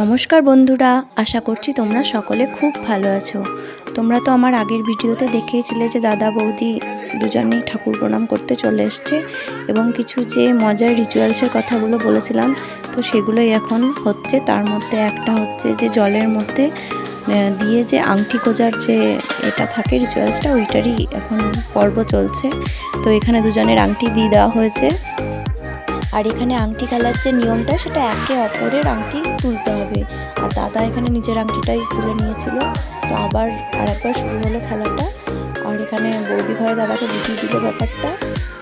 নমস্কার বন্ধুরা, আশা করছি তোমরা সকলে খুব ভালো আছো। তোমরা তো আমার আগের ভিডিওতে দেখেইছিলে যে দাদা বৌদি দুজনেই ঠাকুর প্রণাম করতে চলে এসছে এবং কিছু যে মজার রিচুয়ালসের কথাগুলো বলেছিলাম, তো সেগুলোই এখন হচ্ছে। তার মধ্যে একটা হচ্ছে যে জলের মধ্যে দিয়ে যে আংটি খোঁজার যে এটা থাকে রিচুয়ালসটা, ওইটারই এখন পর্ব চলছে। তো এখানে দুজনের আংটি দিয়ে দেওয়া হয়েছে। আর এখানে আংটি খেলার যে নিয়মটা, সেটা একে অপরের আংটি তুলতে হবে। আর দাদা এখানে নিজের আংটিটাই তুলে নিয়েছিল। তো আবার আরেকবার শুরু হলো খেলাটা। আর এখানে বৌদি ভাই দাদাকে বুঝিয়ে দিল ব্যাপারটা।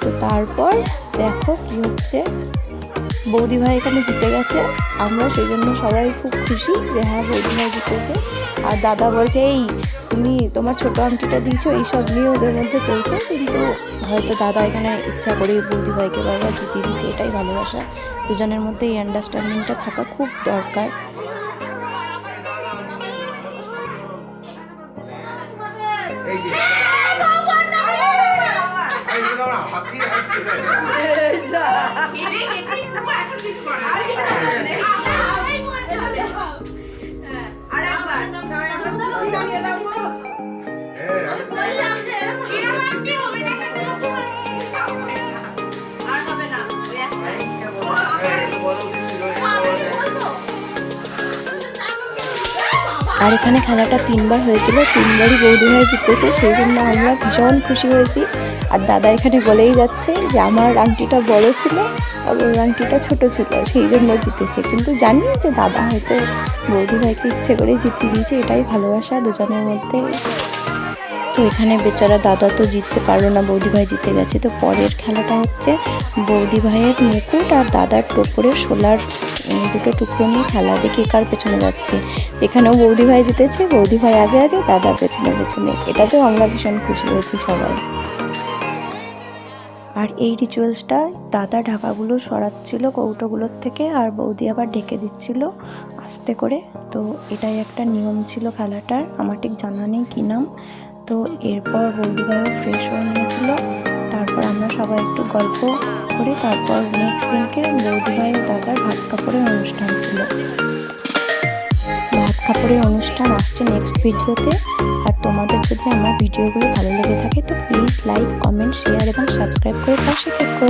তো তারপর দেখো কি হচ্ছে, বৌদি ভাই এখানে জিতে গেছে। আমরা সেই জন্য সবাই খুব খুশি যে হ্যাঁ বৌদি ভাই জিতেছে। আর দাদা বলছে, এই তুমি তোমার ছোট আংটিটা দিয়েছো, এইসব নিয়ে ওদের মধ্যে চলছে। কিন্তু হয়তো দাদা এখানে ইচ্ছা করে বৌদি ভাইকে বারবার জিতিয়ে দিচ্ছে। এটাই ভালোবাসা, দুজনের মধ্যে এই আন্ডারস্ট্যান্ডিংটা থাকা খুব দরকার। আর এখানে খেলাটা 3বার হয়েছিল, 3বারই বৌদি ভাই জিতেছে। সেই জন্য আমরা ভীষণ খুশি হয়েছি। আর দাদা এখানে বলেই যাচ্ছে যে আমার আংটিটা বড় ছিল আর ওর আংটিটা ছোট ছিল, সেই জন্য জিতেছে। কিন্তু জানি যে দাদা হয়তো বৌদি ভাইকে ইচ্ছে করে জিতিয়ে দিয়েছে। এটাই ভালোবাসা দুজনের মধ্যে। তো এখানে বেচারা দাদা তো জিততে পারলো না, বৌদি ভাই জিতে গেছে। তো পরের খেলাটা হচ্ছে বৌদি ভাইয়ের মুকুট আর দাদার টোপরের শোলার দুটো টুকরো নিয়ে খেলা, দেখে কার পেছনে যাচ্ছে। এখানেও বৌদি ভাই জিতেছে, বৌদি ভাই আগে আগে, দাদা পেছনে পেছনে। এটাতেও আমরা ভীষণ খুশি হয়েছি সবাই। আর এই রিচুয়ালসটা দাদা ঢাকাগুলো সরাচ্ছিল কৌটোগুলোর থেকে, আর বৌদি আবার ঢেকে দিচ্ছিল আস্তে করে। তো এটাই একটা নিয়ম ছিল খেলাটার, আমার ঠিক জানা নেই কী নাম। তো এরপর বৌদি ভাইও ফ্রেশ হয়ে নিয়েছিল। তারপর আমরা সবাই একটু গল্প করে তারপর নেক্সট দিনকে বৌদি ভাই ও দাদার ভাত কাপড়ের অনুষ্ঠান ছিল। ভাত কাপড়ের অনুষ্ঠান আসছে নেক্সট ভিডিওতে। আর তোমাদের যদি আমার ভিডিওগুলো ভালো লেগে থাকে তো প্লিজ লাইক, কমেন্ট, শেয়ার এবং সাবস্ক্রাইব করে পাশে থেকো।